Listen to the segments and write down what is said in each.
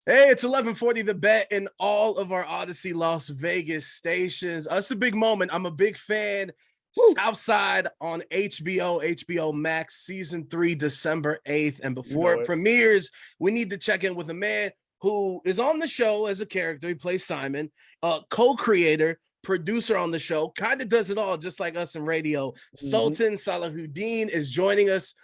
Hey, it's 11:40 The Bet in all of our Audacy Las Vegas stations. It's a big moment. I'm a big fan. Woo! Southside on HBO Max, season 3, December 8th. And You before know it it. premieres, we need to check in with a man who is on the show as a character. He plays Simon, co-creator, producer on the show, kind of does it all, just like us in radio. Mhm. Sultan Sulahuddin is joining us.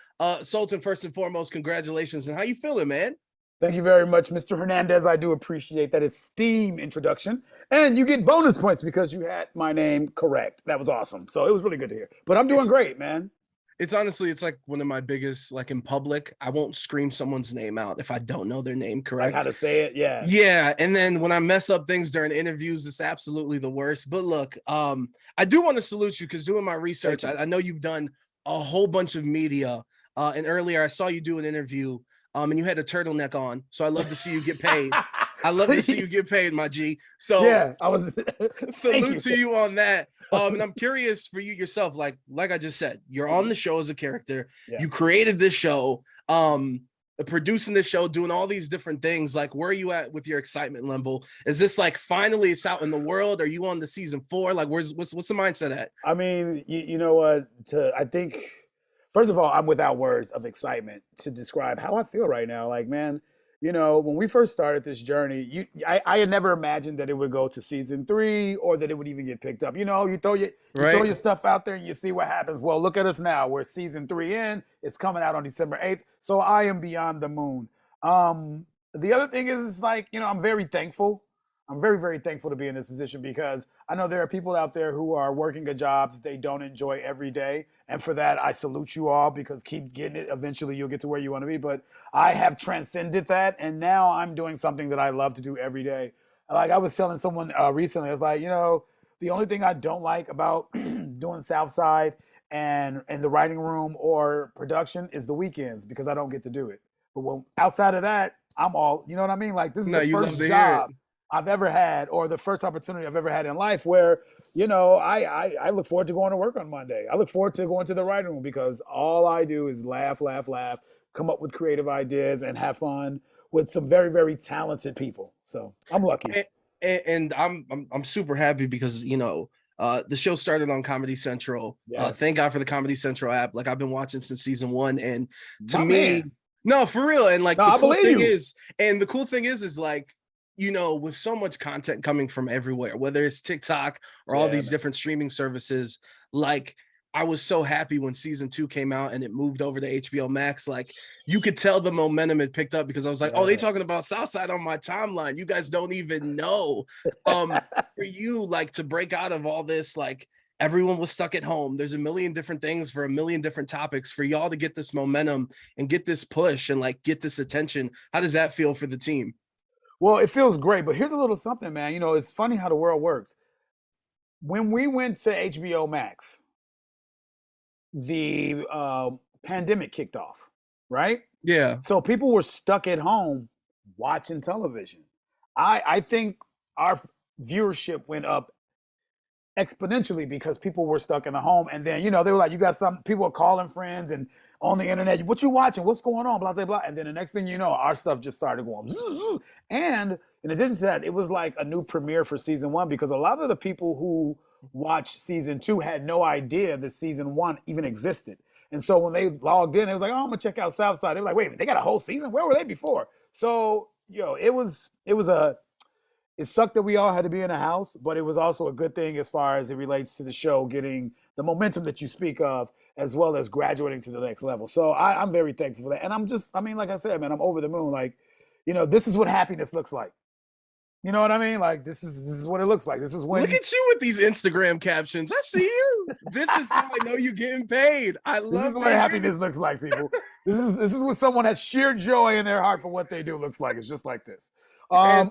Sultan, first and foremost, congratulations. And how you feeling, man? Thank you very much, Mr. Hernandez. I do appreciate that esteemed introduction. And you get bonus points because you had my name correct. That was awesome. So it was really good to hear. But I'm doing It's great, man. it's honestly, it's like one of my biggest, like in public, I won't scream someone's name out if I don't know their name Like how correct. to say it. Yeah. Yeah, and then when I mess up things during interviews, it's absolutely the worst. But look, I do want to salute you because doing my Thank research, you. I know you've done a whole bunch of media. And earlier I saw you do an interview, and you had a turtleneck on. So I love to see you get paid. I love to see you get paid, my G. So Yeah, I was. Thank salute you. to you on that. And I'm curious for you yourself, like I just said, you're on the show as a character. Yeah. You created this show, producing this show, doing all these different things. Like, where are you at with your excitement level? Is this like finally it's out in the world? Are you on the season 4? Like, what's the mindset at? I mean, you know what? I think, first of all, I'm without words of excitement to describe how I feel right now. Like, man, when we first started this journey, I had never imagined that it would go to season 3 or that it would even get picked up. You throw your Right? stuff out there and you see what happens. Well, look at us now. We're season 3 in. It's coming out on December 8th. So I am beyond the moon. The other thing is like, I'm very thankful. I'm very, very thankful to be in this position because I know there are people out there who are working a job that they don't enjoy every day. And for that, I salute you all because keep getting it. Eventually, you'll get to where you want to be. But I have transcended that. And now I'm doing something that I love to do every day. Like I was telling someone recently, I was like, the only thing I don't like about doing Southside and the writing room or production is the weekends because I don't get to do it. But outside of that, I'm all, you know what I mean? Like this is No, the you love first to hear it. job I've ever had, or the first opportunity I've ever had in life where, I look forward to going to work on Monday. I look forward to going to the writing room because all I do is laugh, laugh, laugh, come up with creative ideas and have fun with some very, very talented people. So I'm lucky. And I'm super happy because the show started on Comedy Central. Yeah. Thank God for the Comedy Central app. Like I've been watching since season 1, and to My me, man. no, for real. And like No, I believe you. the cool thing is like, with so much content coming from everywhere, whether it's TikTok or all Yeah, these man. different streaming services, like I was so happy when season 2 came out and it moved over to HBO Max. Like you could tell the momentum had picked up because I was like, oh, they Yeah. talking about Southside on my timeline. You guys don't even know. For you, like to break out of all this, like everyone was stuck at home. There's a million different things for a million different topics for y'all to get this momentum and get this push and like get this attention. How does that feel for the team? Well, it feels great, but here's a little something, man. It's funny how the world works. When we went to HBO Max, the pandemic kicked off, right? Yeah. So people were stuck at home watching television. I think our viewership went up exponentially because people were stuck in the home. And then, they were like, you got some people are calling friends and on the internet, what you watching? What's going on? Blah, blah, blah. And then the next thing you know, our stuff just started going. Zzz, zzz. And in addition to that, it was like a new premiere for season 1 because a lot of the people who watched season 2 had no idea that season 1 even existed. And so when they logged in, it was like, oh, I'm gonna check out Southside. They were like, wait a minute, they got a whole season? Where were they before? So, it sucked that we all had to be in a house, but it was also a good thing as far as it relates to the show getting the momentum that you speak of, as well as graduating to the next level. So I'm very thankful for that. And like I said, man, I'm over the moon. Like, this is what happiness looks like. You know what I mean? Like this is what it looks like. This is Look when at you with these Instagram captions. I see you. This is how I know you're getting paid. I this is love what it. happiness looks like, people. This is what someone has sheer joy in their heart for what they do looks like. It's just like this. And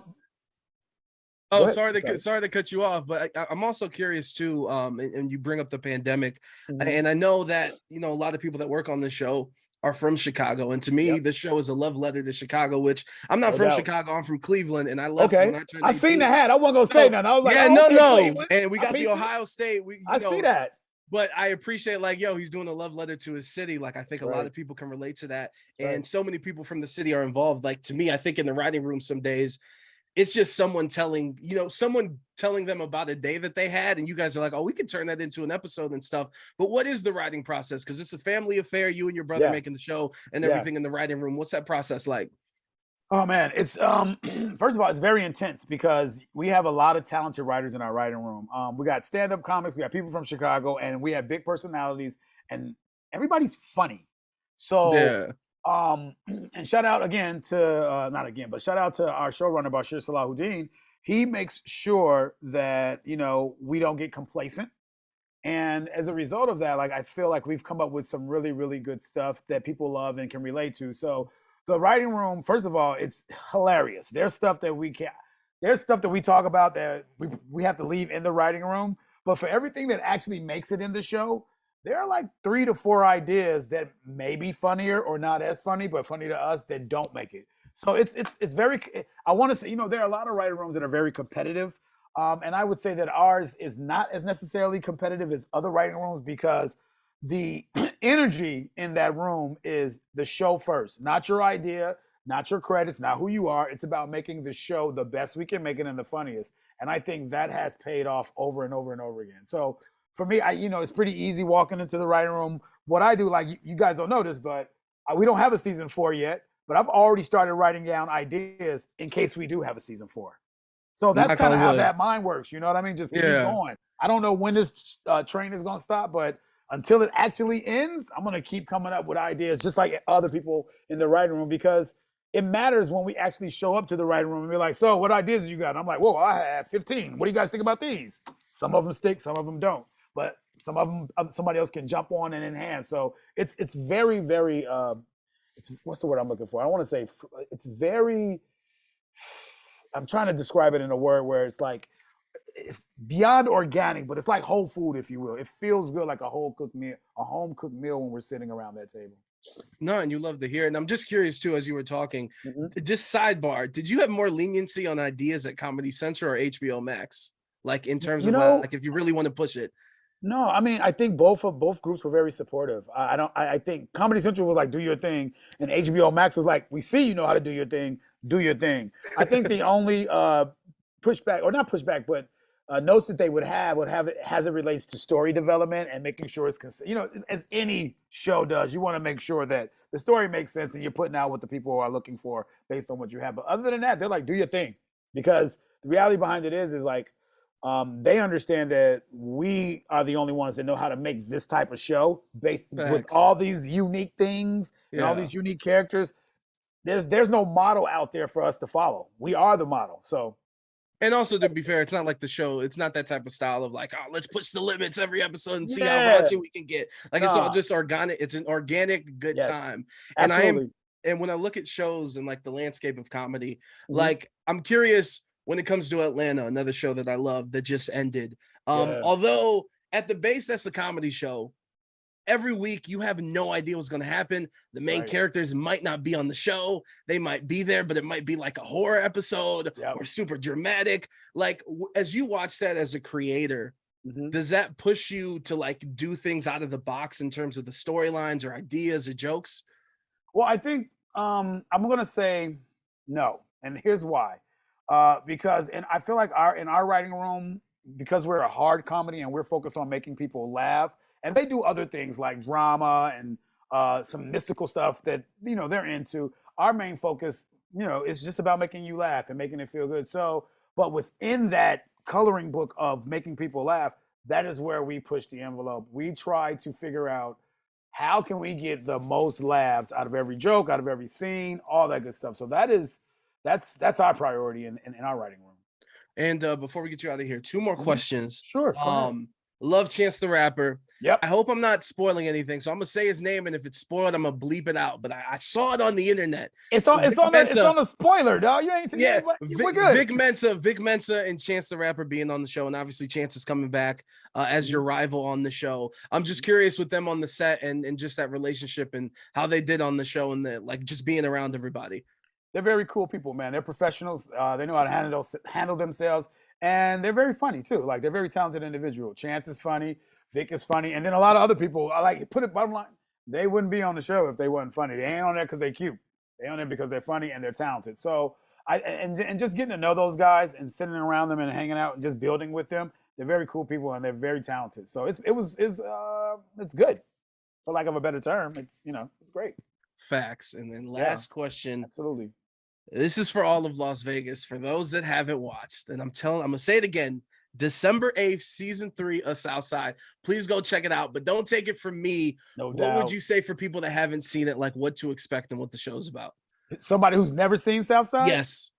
Go oh, ahead. sorry to cut you off, but I'm also curious too. And you bring up the pandemic, Mhm. and I know that a lot of people that work on this show are from Chicago, and to me, Yep, this show is a love letter to Chicago. Which I'm not no from doubt. Chicago. I'm from Cleveland, and I left when Okay. I turned I seen the 18. hat. I wasn't gonna say So nothing. I was like, yeah, oh, no, okay, no, Cleveland. and we I got the peeped it. Ohio State. We I see that. But I appreciate like, yo, he's doing a love letter to his city. Like I think That's a lot right. of people can relate to that. That's right. And so many people from the city are involved. Like to me, I think in the writing room some days, it's just someone telling, someone telling them about a day that they had. And you guys are like, oh, we could turn that into an episode and stuff. But what is the writing process? Because it's a family affair, you and your brother Yeah. making the show and Yeah. everything in the writing room. What's that process like? Oh man, it's first of all, it's very intense because we have a lot of talented writers in our writing room. We got stand-up comics, we got people from Chicago, and we have big personalities, and everybody's funny. So, Yeah. and shout out again to not again, but shout out to our showrunner Bashir Salahuddin. He makes sure that we don't get complacent. And as a result of that, like I feel like we've come up with some really, really good stuff that people love and can relate to. So the writing room, first of all, it's hilarious. There's stuff that we talk about that we have to leave in the writing room. But for everything that actually makes it in the show, there are like 3 to 4 ideas that may be funnier or not as funny, but funny to us that don't make it. So it's very. I want to say, there are a lot of writing rooms that are very competitive. And I would say that ours is not as necessarily competitive as other writing rooms because the energy in that room is the show first, not your idea, not your credits, not who you are. It's about making the show the best we can make it and the funniest. And I think that has paid off over and over and over again. So for me, it's pretty easy walking into the writing room. What I do, like you guys don't know this, but we don't have a season 4 yet, but I've already started writing down ideas in case we do have a season 4. So that's Knock kind of on how wood. that mind works. You know what I mean? Just keep Yeah. going. I don't know when this train is going to stop, but until it actually ends, I'm going to keep coming up with ideas just like other people in the writing room because it matters when we actually show up to the writing room and be like, so what ideas you got? And I'm like, whoa, I have 15. What do you guys think about these? Some of them stick, some of them don't. But some of them, somebody else can jump on and enhance. So it's very, very, what's the word I'm looking for? I don't want to say, it's very, I'm trying to describe it in a word where it's like it's beyond organic, but it's like whole food, if you will. It feels good like a home cooked meal when we're sitting around that table. No, and you love to hear it. And I'm just curious too, as you were talking, Mm-hmm. just sidebar, did you have more leniency on ideas at Comedy Central or HBO Max? Like in terms You of know, like if you really want to push it. no, I mean, I think both groups were very supportive. I think Comedy Central was like, do your thing, and HBO Max was like, we see you know how to do your thing, do your thing. I think the only pushback, or not pushback, but notes that they would have it as it relates to story development and making sure it's as any show does. You want to make sure that the story makes sense and you're putting out what the people are looking for based on what you have. But other than that, they're like, do your thing, because the reality behind it is like. They understand that we are the only ones that know how to make this type of show based with Facts. all these unique things and all Yeah. these unique characters. There's no model out there for us to follow. We are the model. So And also to be fair, it's not like the show, it's not that type of style of like, oh, let's push the limits every episode and see how yeah, raunchy we can get. Like it's all nah, just organic, it's an organic good yes, time. And absolutely. and when I look at shows and like the landscape of comedy, Hmm. like I'm curious when it comes to Atlanta, another show that I love that just ended. Yeah, Although at the base, that's a comedy show. Every week, you have no idea what's going to happen. The that's main right. characters might not be on the show. They might be there, but it might be like a horror episode Yep. or super dramatic. Like, as you watch that as a creator, Hmm. does that push you to like do things out of the box in terms of the storylines or ideas or jokes? Well, I think I'm gonna say no, and here's why. Because and I feel like in our writing room, because we're a hard comedy and we're focused on making people laugh, and they do other things like drama and some mystical stuff that they're into. Our main focus, is just about making you laugh and making it feel good. So, but within that coloring book of making people laugh, that is where we push the envelope. We try to figure out how can we get the most laughs out of every joke, out of every scene, all that good stuff. So that's our priority in our writing room. And before we get you out of here, two more Mhm. questions. Sure, go ahead. Love Chance the Rapper. Yep. I hope I'm not spoiling anything, so I'm gonna say his name, and if it's spoiled, I'm gonna bleep it out. But I saw it on the internet. It's So on Vic it's on the it's Mensa, on a spoiler, dog. You ain't yeah, we're good. Vic Mensa, and Chance the Rapper being on the show, and obviously Chance is coming back as your Mhm. rival on the show. I'm just Mhm. curious with them on the set and just that relationship and how they did on the show and the like, just being around everybody. They're very cool people, man. They're professionals. They know how to handle themselves. and they're very funny too. Like they're very talented individual. Chance is funny, Vic is funny, and then a lot of other people. I like put it bottom line. They wouldn't be on the show if they wasn't funny. They ain't on there because they cute. They on there because they're funny and they're talented. So and just getting to know those guys and sitting around them and hanging out and just building with them. They're very cool people and they're very talented. So it's good, for lack of a better term. It's great. Facts. And then last question. Absolutely. This is for all of Las Vegas. For those that haven't watched, and I'm gonna say it again. December 8th, season 3 of Southside. Please go check it out. But don't take it from me. No what doubt. would you say for people that haven't seen it, like what to expect and what the show's about? Somebody who's never seen Southside? Yes.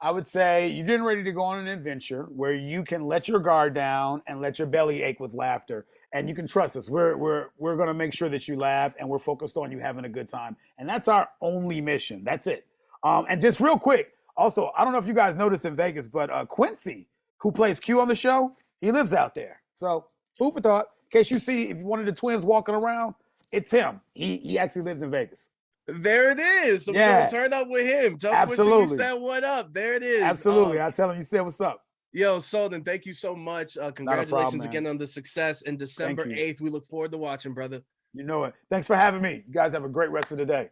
I would say you're getting ready to go on an adventure where you can let your guard down and let your belly ache with laughter. And you can trust us. We're going to make sure that you laugh, and we're focused on you having a good time. And that's our only mission. That's it. And just real quick, also, I don't know if you guys noticed in Vegas, but Quincy, who plays Q on the show, he lives out there. So food for thought. In case you see, if one of the twins walking around, it's him. He actually lives in Vegas. There it is. So we're going to turn up with him. Tell Absolutely. Quincy we said what up. There it is. Absolutely. I tell him you said what's up. Yo, Sultan, thank you so much. Congratulations again on the success. And December 8th, we look forward to watching, brother. You know it. Thanks for having me. You guys have a great rest of the day.